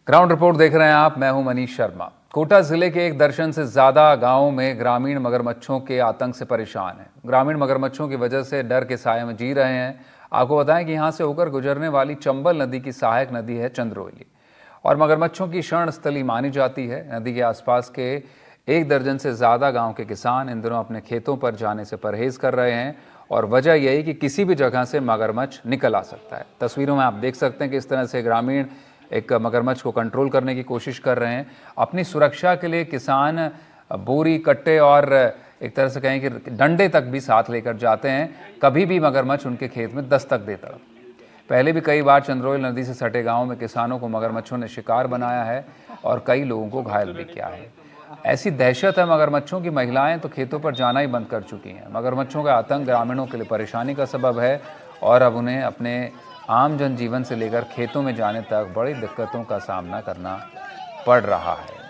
Ground report देख रहे हैं आप। मैं हूं मनीष शर्मा। कोटा जिले के एक दर्जन से ज्यादा गांवों में ग्रामीण मगरमच्छों के आतंक से परेशान हैं। ग्रामीण मगरमच्छों की वजह से डर के साए में जी रहे हैं। आपको बताएं कि यहां से होकर गुजरने वाली चंबल नदी की सहायक नदी है चंद्रोली और मगरमच्छों की शरण स्थली मानी जाती है। नदी के आसपास के एक दर्जन से ज्यादा गांव के किसान इन दिनों अपने खेतों पर जाने से परहेज कर रहे हैं और वजह यही कि किसी भी जगह से मगरमच्छ निकल आ सकता है। तस्वीरों में आप देख सकते हैं कि इस तरह से ग्रामीण एक मगरमच्छ को कंट्रोल करने की कोशिश कर रहे हैं। अपनी सुरक्षा के लिए किसान बोरी, कट्टे और एक तरह से कहें कि डंडे तक भी साथ लेकर जाते हैं, कभी भी मगरमच्छ उनके खेत में दस्तक देता। पहले भी कई बार चंद्रोली नदी से सटे गांवों में किसानों को मगरमच्छों ने शिकार बनाया है और कई लोगों को घायल भी किया है। ऐसी दहशत है मगरमच्छों की, महिलाएं तो खेतों पर जाना ही बंद कर चुकी हैं। मगरमच्छों का आतंक ग्रामीणों के लिए परेशानी का सबब है और अब उन्हें अपने आम जनजीवन से लेकर खेतों में जाने तक बड़ी दिक्कतों का सामना करना पड़ रहा है।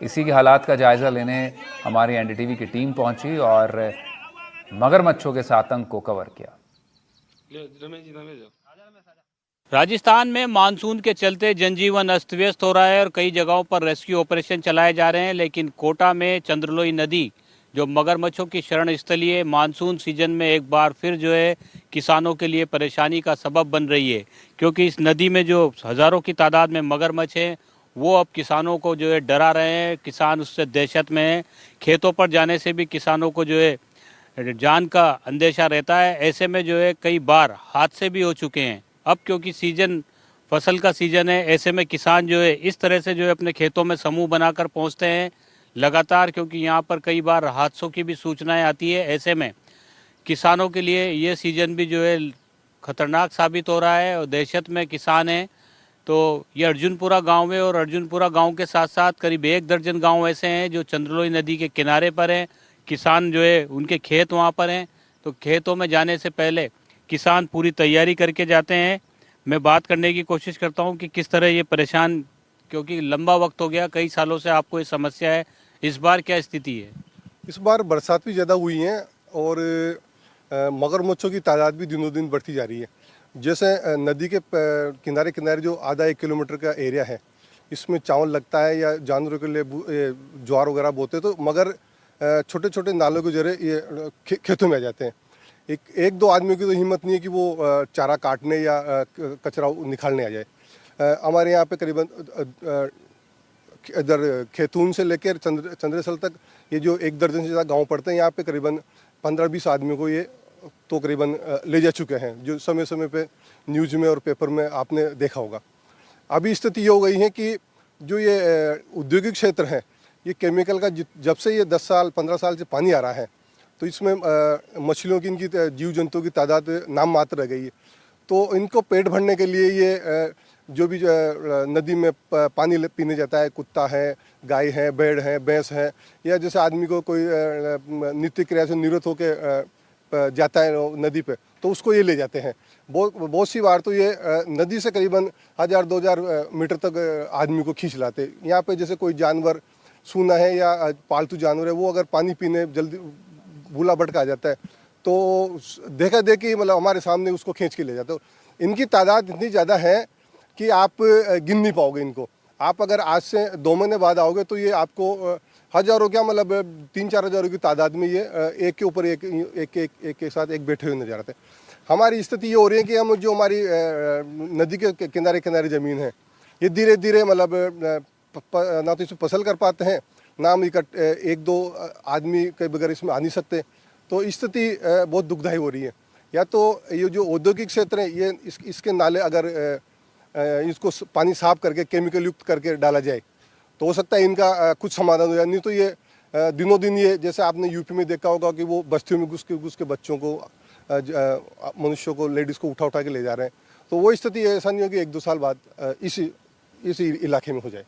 इसी के हालात का जायजा लेने हमारी एनडीटीवी की टीम पहुंची और मगरमच्छों के आतंक को कवर किया। राजस्थान में मानसून के चलते जनजीवन अस्त व्यस्त हो रहा है और कई जगहों पर रेस्क्यू ऑपरेशन चलाए जा रहे हैं, लेकिन कोटा में चंद्रलोई नदी जो मगरमच्छों की शरण स्थली है, मानसून सीजन में एक बार फिर जो है किसानों के लिए परेशानी का सबब बन रही है, क्योंकि इस नदी में जो हज़ारों की तादाद में मगरमच्छ हैं वो अब किसानों को जो है डरा रहे हैं। किसान उससे दहशत में हैं। खेतों पर जाने से भी किसानों को जो है जान का अंदेशा रहता है। ऐसे में जो है कई बार हादसे भी हो चुके हैं। अब क्योंकि सीजन फसल का सीजन है, ऐसे में किसान जो है इस तरह से जो है अपने खेतों में समूह बनाकर पहुंचते हैं लगातार, क्योंकि यहाँ पर कई बार हादसों की भी सूचनाएं आती है। ऐसे में किसानों के लिए ये सीजन भी जो है खतरनाक साबित हो रहा है और दहशत में किसान हैं। तो ये अर्जुनपुरा गांव है और अर्जुनपुरा गांव के साथ साथ करीब एक दर्जन गांव ऐसे हैं जो चंद्रलोई नदी के किनारे पर हैं। किसान जो है उनके खेत वहाँ पर हैं, तो खेतों में जाने से पहले किसान पूरी तैयारी करके जाते हैं। मैं बात करने की कोशिश करता हूँ कि किस तरह ये परेशान, क्योंकि लंबा वक्त हो गया, कई सालों से आपको ये समस्या है, इस बार क्या स्थिति है? इस बार बरसात भी ज़्यादा हुई है और मगरमच्छों की तादाद भी दिनों दिन बढ़ती जा रही है। जैसे नदी के किनारे किनारे जो आधा 1 किलोमीटर का एरिया है, इसमें चावल लगता है या जानवरों के लिए ज्वार वगैरह बोते, तो मगर छोटे छोटे नालों के जरिए ये खेतों में आ जाते हैं। एक दो आदमियों की तो हिम्मत नहीं है कि वो चारा काटने या कचरा निकालने आ जाए। हमारे यहाँ पे करीबन इधर खेतून से लेकर चंद्रेसल तक ये जो एक दर्जन से ज़्यादा गांव पड़ते हैं, यहाँ पे करीबन 15-20 आदमियों को ये तो करीबन ले जा चुके हैं, जो समय समय पे न्यूज़ में और पेपर में आपने देखा होगा। अभी स्थिति ये हो गई है कि जो ये औद्योगिक क्षेत्र है, ये केमिकल का जब से ये 10 साल 15 साल से पानी आ रहा है, तो इसमें मछलियों की, इनकी जीव जंतुओं की तादाद नाम मात्र रह गई है। तो इनको पेट भरने के लिए ये जो भी नदी में पानी पीने जाता है, कुत्ता है, गाय है, भेड़ है, भैंस है, या जैसे आदमी को कोई नित्य क्रिया से निवृत्त होकर जाता है नदी पे, तो उसको ये ले जाते हैं। बहुत सी बार तो ये नदी से करीबन 1000-2000 मीटर तक आदमी को खींच लाते। यहाँ पे जैसे कोई जानवर सूना है या पालतू जानवर है, वो अगर पानी पीने जल्दी भूला भटका आ जाता है, तो देखा देखी मतलब हमारे सामने उसको खींच के ले जाते हो। इनकी तादाद इतनी ज़्यादा है कि आप गिन नहीं पाओगे इनको। आप अगर आज से 2 महीने बाद आओगे तो ये आपको हज़ारों क्या मतलब 3-4 हज़ारों की तादाद में ये एक के ऊपर एक के साथ एक बैठे हुए नजर आते हैं। हमारी स्थिति ये हो रही है कि हम जो हमारी नदी के किनारे किनारे ज़मीन है, ये धीरे धीरे मतलब ना तो इसमें फसल कर पाते हैं, ना हम एक दो आदमी के बगैर इसमें आ नहीं सकते। तो स्थिति बहुत दुखदायी हो रही है। या तो ये जो औद्योगिक क्षेत्र है, ये इसके नाले अगर इसको पानी साफ करके केमिकल युक्त करके डाला जाए तो हो सकता है इनका कुछ समाधान हो जाए। नहीं तो ये दिनों दिन ये, जैसे आपने यूपी में देखा होगा कि वो बस्तियों में घुस के बच्चों को, मनुष्यों को, लेडीज़ को उठा के ले जा रहे हैं। तो वो स्थिति ऐसा नहीं हो कि 1-2 साल बाद इसी इलाके में हो जाए।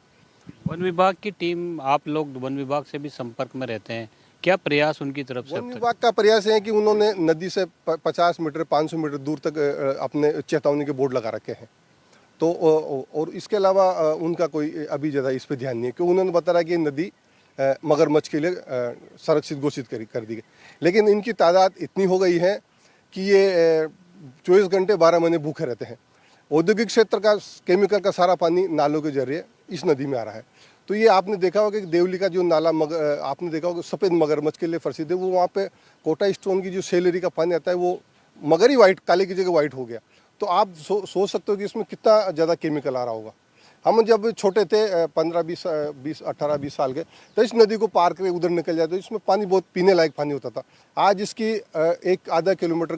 वन विभाग की टीम, आप लोग वन विभाग से भी संपर्क में रहते हैं, क्या प्रयास उनकी तरफ से? वन विभाग का प्रयास है कि उन्होंने नदी से 50 मीटर 500 मीटर दूर तक अपने चेतावनी के बोर्ड लगा रखे हैं। तो और इसके अलावा उनका कोई अभी ज़्यादा इस पर ध्यान नहीं है, क्योंकि उन्होंने बताया कि नदी मगरमच्छ के लिए संरक्षित घोषित कर दी गई। लेकिन इनकी तादाद इतनी हो गई है कि ये 24 घंटे 12 महीने भूखे रहते हैं। औद्योगिक क्षेत्र का केमिकल का सारा पानी नालों के जरिए इस नदी में आ रहा है। तो ये आपने देखा होगा कि देवली का जो नाला आपने देखा होगा सफ़ेद मगरमच्छ के लिए प्रसिद्ध है, वो वहाँ पे कोटा स्टोन की जो सेलरी का पानी आता है वो मगर ही वाइट, काले की जगह वाइट हो गया। तो आप सोच सकते हो कि इसमें कितना ज़्यादा केमिकल आ रहा होगा। हम जब छोटे थे 18-20 साल के, तो इस नदी को पार करके उधर निकल जाते, इसमें पानी बहुत पीने लायक पानी होता था। आज इसकी एक आधा किलोमीटर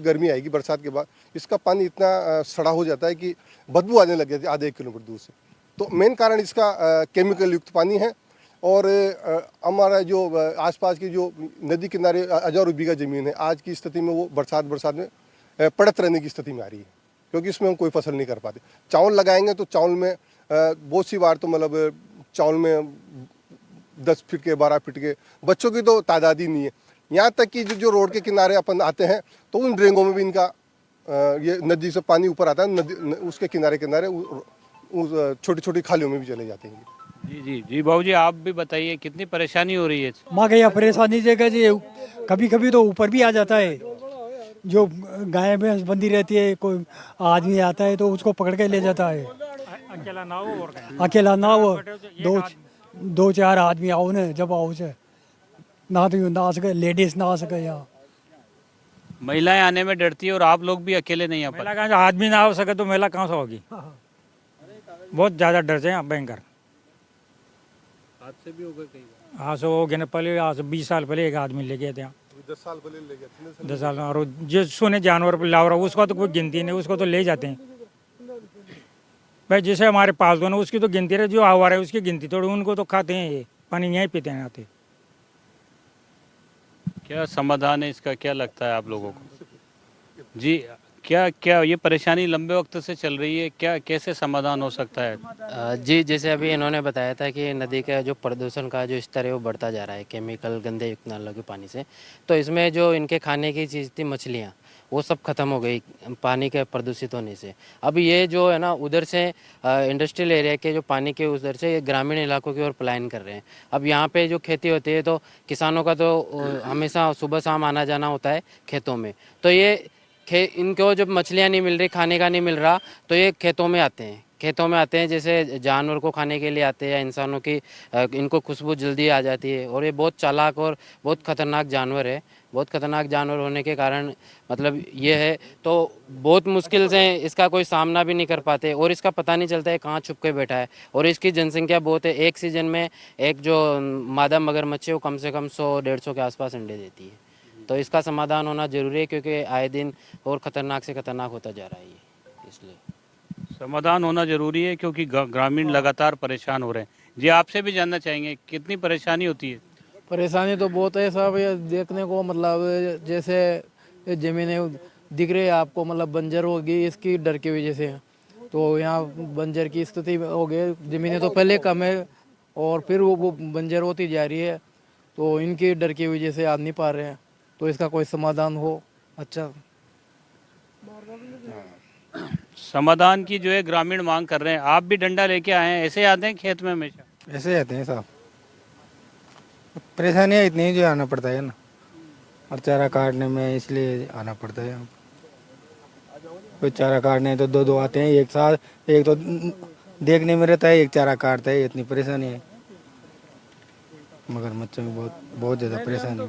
गर्मी आएगी बरसात के बाद, इसका पानी इतना सड़ा हो जाता है कि बदबू आने लग जाती है आधे 1 किलोमीटर दूर से। तो मेन कारण इसका केमिकल युक्त पानी है। और हमारा जो आसपास की जो नदी किनारे हजारों बीघा ज़मीन है, आज की स्थिति में वो बरसात में पड़त रहने की स्थिति में आ रही है, क्योंकि इसमें हम कोई फसल नहीं कर पाते। चावल लगाएंगे तो चावल में बहुत सी बार तो मतलब चावल में 10 फीट के 12 फीट के बच्चों की तो तादाद ही नहीं है। यहाँ तक कि जो रोड के किनारे अपन आते हैं तो उन ड्रेंगों में भी इनका ये नदी से पानी ऊपर आता है, उसके किनारे छोटी छोटी खालियों में भी चले जाते हैं। जी जी जी बाबू जी, आप भी बताइए कितनी परेशानी हो रही है। माँ के यहाँ परेशानी जगह जी, कभी कभी तो ऊपर भी आ जाता है। जो गाय भैंस बंधी रहती है, कोई आदमी आता है तो उसको पकड़ के ले जाता है। अकेला ना हो, दो चार आदमी आओ ने, जब आओ से ना तो ना आ सके, लेडीज ना आ सके यहाँ। महिलाएं आने में डरती है और आप लोग भी अकेले नहीं आ पाते। महिला कहाँ, आदमी ना हो सके तो महिला कहाँ से होगी। बहुत ज़्यादा डर से यहाँ भयंकर। हादसे भी हो गए कई बार। हाँ सो हो गए ना, पहले आज से 20 साल पहले एक आदमी ले गए थे यहाँ। 10 साल पहले ले गए, 10 साल। और जो सुने जानवर पर लाव रहा उसका तो कोई गिनती नहीं, उसको तो ले जाते हैं भाई। जैसे हमारे पालतू ना, उसकी तो गिनती रहे, जो आवारा है उसकी गिनती थोड़ी, उनको तो खाते हैं, ये पानी यहीं पीते हैं आते। क्या समाधान है इसका, क्या लगता है आप लोगों को? जी क्या क्या ये परेशानी लंबे वक्त से चल रही है, क्या कैसे समाधान हो सकता है? जी, जैसे अभी इन्होंने बताया था कि नदी का जो प्रदूषण का जो स्तर है वो बढ़ता जा रहा है केमिकल गंदे युक्त नालों के पानी से। तो इसमें जो इनके खाने की चीज़ थी मछलियाँ, वो सब खत्म हो गई पानी के प्रदूषित होने से। अब ये जो है ना, उधर से इंडस्ट्रियल एरिया के जो पानी के उधर से ग्रामीण इलाकों की ओर पलायन कर रहे हैं। अब यहाँ पे जो खेती होती है तो किसानों का तो हमेशा सुबह शाम आना जाना होता है खेतों में। तो ये इनको जब मछलियाँ नहीं मिल रही, खाने का नहीं मिल रहा, तो ये खेतों में आते हैं, जैसे जानवर को खाने के लिए आते हैं या इंसानों की इनको खुशबू जल्दी आ जाती है। और ये बहुत चालाक और बहुत ख़तरनाक जानवर है। बहुत ख़तरनाक जानवर होने के कारण मतलब ये है, तो बहुत मुश्किल से इसका कोई सामना भी नहीं कर पाते और इसका पता नहीं चलता है कहाँ छुप के बैठा है। और इसकी जनसंख्या बहुत है। एक सीज़न में एक जो मादा मगरमच्छ है वो कम से कम 100-150 के आसपास अंडे देती है। तो इसका समाधान होना ज़रूरी है, क्योंकि आए दिन और ख़तरनाक से ख़तरनाक होता जा रहा है ये, इसलिए समाधान होना जरूरी है, क्योंकि ग्रामीण लगातार परेशान हो रहे हैं। जी आपसे भी जानना चाहेंगे कितनी परेशानी होती है? परेशानी तो बहुत है साहब, ये देखने को मतलब जैसे ये ज़मीनें दिख रही है आपको, मतलब बंजर होगी इसकी डर की वजह से। तो यहाँ बंजर की स्थिति हो गई, ज़मीनें तो पहले कम है और फिर वो बंजर होती जा रही है। तो इनकी डर की वजह से आ नहीं पा रहे हैं। तो इसका कोई समाधान हो अच्छा। समाधान की जो है ग्रामीण मांग कर रहे हैं। आप भी डंडा लेके आए हैं, ऐसे आते हैं खेत में हमेशा? ऐसे आते हैं साहब, परेशानियाँ इतनी जो आना पड़ता है ना, और चारा काटने में इसलिए आना पड़ता है। कोई चारा काटने तो दो आते हैं एक साथ, एक तो देखने में रहता है, एक चारा काटता है। इतनी परेशानी है, मगरमच्छों में बहुत ज़्यादा परेशानी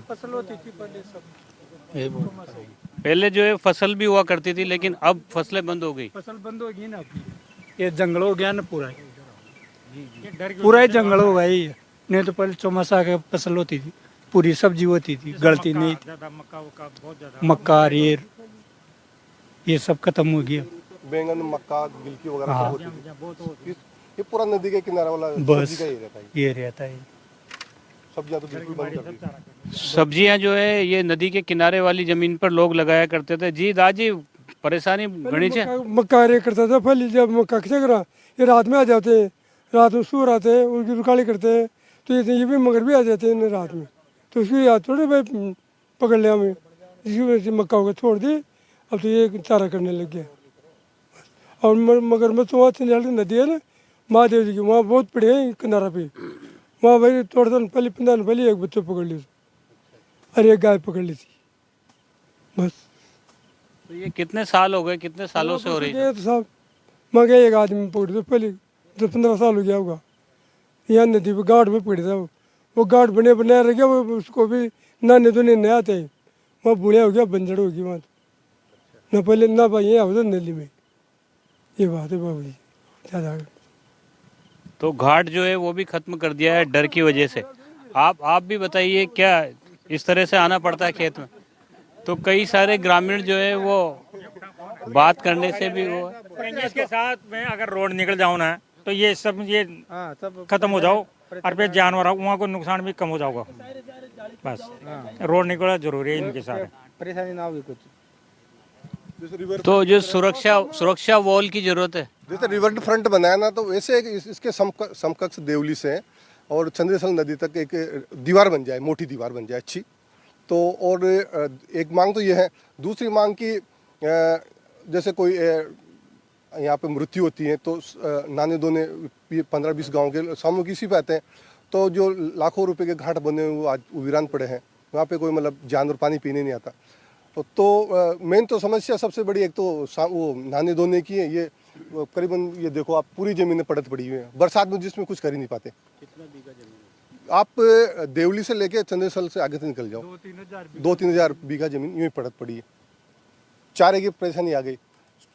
है। पहले जो है फसल भी हुआ करती थी, लेकिन अब फसलें बंद हो गई। फसल बंद हो गई ना, ये जंगल हो गया ना, पूरा ही जंगल हो गया ही। नहीं तो पहले चौमासा की फसल होती थी, पूरी सब्जी होती थी, गलती नहीं थी। मक्का रेर ये सब खत्म हो गया। बैंगन, मक्का, गिलकी वगैरह सब होती थी। ये पूरा नदी के किनारे वाला बस सब्जी का ही रहता है। ये रहता है। सब्जियां तो बिल्कुल बंद कर दी। सब्जियां जो है ये नदी के किनारे वाली जमीन पर लोग लगाया करते थे। जी दादी, परेशानी घनी है। मक्का रे करता था पहले, जब मक्का खिचक ये रात में आ जाते हैं, रात में सूर आते हैं, उनकी रुकाली करते हैं। तो ये भी मगर भी आ जाते हैं रात में, तो उसकी याद थोड़े भाई पकड़ लिया हमें। इसकी वजह से मक्का को छोड़ दी, अब तो ये चारा करने लग गया। और मगरमच्छ वहाँ चंडियाल नदी है ना, महादेव जी की, वहाँ बहुत पड़े हैं किनारा पे। वहाँ भाई थोड़ा दिन पहले 15 दिन पहले एक बच्चे पकड़ ली और एक गाय पकड़ ली थी बस। तो ये कितने साल हो गए, कितने सालों से हो रही है? तो साहब मैं क्या एक आदमी पकड़ दो पहले 10-15 साल हो गया होगा, यहाँ नदी पे घाट में पड़ था वो घाट बने बनाया रह गया, वो उसको भी नहाने धोने नहीं आते, वहाँ बुढ़िया हो गया, बंजर हो गई वहाँ न पहले ना भाई यहाँ होता नली में। ये बात है बाबू जी ज़्यादा। तो घाट जो है वो भी खत्म कर दिया है डर की वजह से। आप भी बताइए, क्या इस तरह से आना पड़ता है खेत में? तो कई सारे ग्रामीण जो है वो बात करने से भी वो इसके साथ में अगर रोड निकल जाओ ना तो ये सब खत्म हो जाओ और फिर जानवर वहाँ को नुकसान भी कम हो जाओगा। बस रोड निकलना जरूरी है इनके साथ, परेशानी ना होगी कुछ। जैसे रिवर तो जो सुरक्षा वॉल की जरूरत है। जैसे रिवर फ्रंट बनाया ना, तो वैसे इसके समकक्ष देवली से और चंद्रसल नदी तक एक दीवार बन जाए, मोटी दीवार बन जाए अच्छी। तो और एक मांग तो ये है। दूसरी मांग की जैसे कोई यहाँ पे मृत्यु होती है तो नहाने धोने 15-20 गांव के सामूहिक इसी पे आते हैं, तो जो लाखों रुपए के घाट बने हुए वो आज वीरान पड़े हैं, वहाँ पे कोई मतलब जानवर पानी पीने नहीं आता। तो मेन तो समस्या सबसे बड़ी एक तो वो नहाने धोने की है। ये करीबन ये देखो आप, पूरी ज़मीनें पड़त पड़ी हुई हैं बरसात में, जिसमें कुछ कर ही नहीं पाते। कितना बीघा जमीन? आप देवली से लेके चंद्रसल से आगे से निकल जाओ, 2-3 हज़ार बीघा जमीन यूँ ही पड़त पड़ी है। चारे की परेशानी आ गई।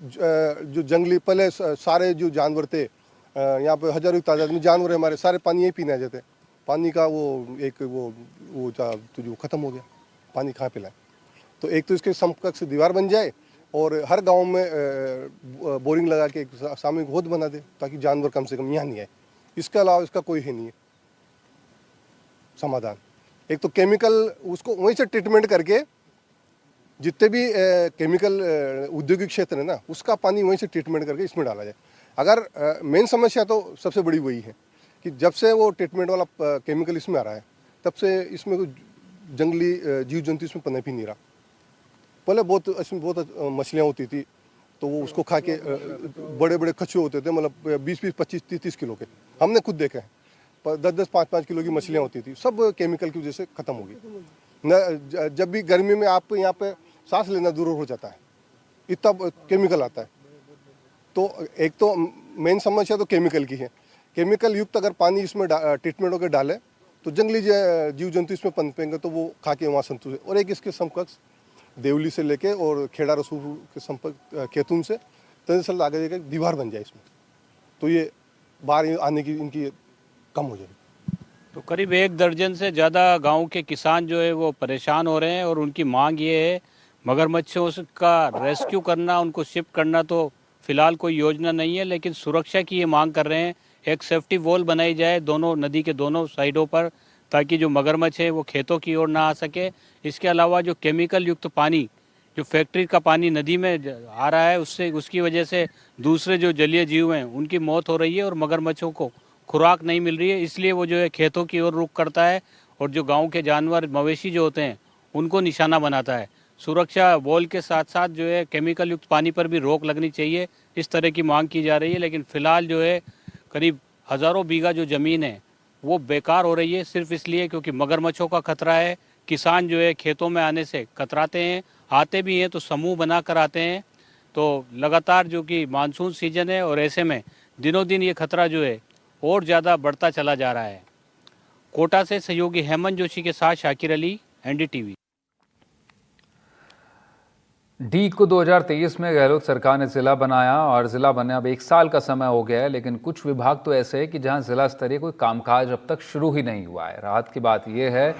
जो जंगली पहले सारे जो जानवर थे यहाँ पे हजारों की तादाद में जानवर है हमारे, सारे पानी यही पीने आ जाते। पानी का वो एक वो तो जो ख़त्म हो गया, पानी कहाँ पिलाए। तो एक तो इसके समकक्ष दीवार बन जाए और हर गांव में बोरिंग लगा के एक सामूहिक होद बना दे, ताकि जानवर कम से कम यहाँ नहीं आए। इसके अलावा इसका कोई है नहीं है समाधान। एक तो केमिकल उसको वहीं से ट्रीटमेंट करके, जितने भी केमिकल औद्योगिक क्षेत्र है ना, उसका पानी वहीं से ट्रीटमेंट करके इसमें डाला जाए। अगर मेन समस्या तो सबसे बड़ी वही है कि जब से वो ट्रीटमेंट वाला केमिकल इसमें आ रहा है, तब से इसमें कोई जंगली जीव जंतु इसमें पनप ही नहीं रहा। पहले इसमें बहुत मछलियाँ होती थी, तो वो उसको खा के बड़े बड़े कछुए होते थे, मतलब 20-20, 25-30 किलो के, हमने खुद देखे हैं। 10-10, 5-5 किलो की मछलियाँ होती थी, सब केमिकल की वजह से ख़त्म हो गई न। जब भी गर्मी में आप यहाँ पे सांस लेना दूर हो जाता है, इतना केमिकल आता है। तो एक तो मेन समस्या तो केमिकल की है। केमिकल युक्त अगर पानी इसमें ट्रीटमेंट होकर डाले तो जंगली जीव जंतु इसमें पनपेंगे, तो वो खा के वहाँ संतुष्ट है। और एक इसके समकक्ष देवली से लेके और खेड़ा रसूल के संपर्क खेतून से तंजसल आगे जाकर दीवार बन जाए इसमें, तो ये बाहर आने की इनकी कम हो जाएगी। तो करीब 1 दर्जन से ज़्यादा गांव के किसान जो है वो परेशान हो रहे हैं और उनकी मांग ये है मगरमच्छों का रेस्क्यू करना, उनको शिफ्ट करना तो फिलहाल कोई योजना नहीं है, लेकिन सुरक्षा की ये मांग कर रहे हैं। एक सेफ्टी वॉल बनाई जाए दोनों नदी के दोनों साइडों पर, ताकि जो मगरमच्छ है वो खेतों की ओर ना आ सके। इसके अलावा जो केमिकल युक्त पानी, जो फैक्ट्री का पानी नदी में आ रहा है, उसकी वजह से दूसरे जो जलीय जीव हैं उनकी मौत हो रही है और मगरमच्छों को खुराक नहीं मिल रही है। इसलिए वो जो है खेतों की ओर रुख करता है और जो गांव के जानवर मवेशी जो होते हैं उनको निशाना बनाता है। सुरक्षा वॉल के साथ साथ जो है केमिकल युक्त पानी पर भी रोक लगनी चाहिए, इस तरह की मांग की जा रही है। लेकिन फ़िलहाल जो है करीब हज़ारों बीघा जो ज़मीन है वो बेकार हो रही है, सिर्फ इसलिए क्योंकि मगरमच्छों का खतरा है। किसान जो है खेतों में आने से कतराते हैं, आते भी हैं तो समूह बना कर आते हैं। तो लगातार जो कि मानसून सीजन है और ऐसे में दिनों दिन ये खतरा जो है और ज़्यादा बढ़ता चला जा रहा है। कोटा से सहयोगी हेमंत जोशी के साथ शाकिर अली, एनडीटीवी। डी को 2023 में गहलोत सरकार ने जिला बनाया और जिला बने अब 1 साल का समय हो गया है, लेकिन कुछ विभाग तो ऐसे हैं कि जहां जिला स्तरीय कोई कामकाज अब तक शुरू ही नहीं हुआ है। राहत की बात यह है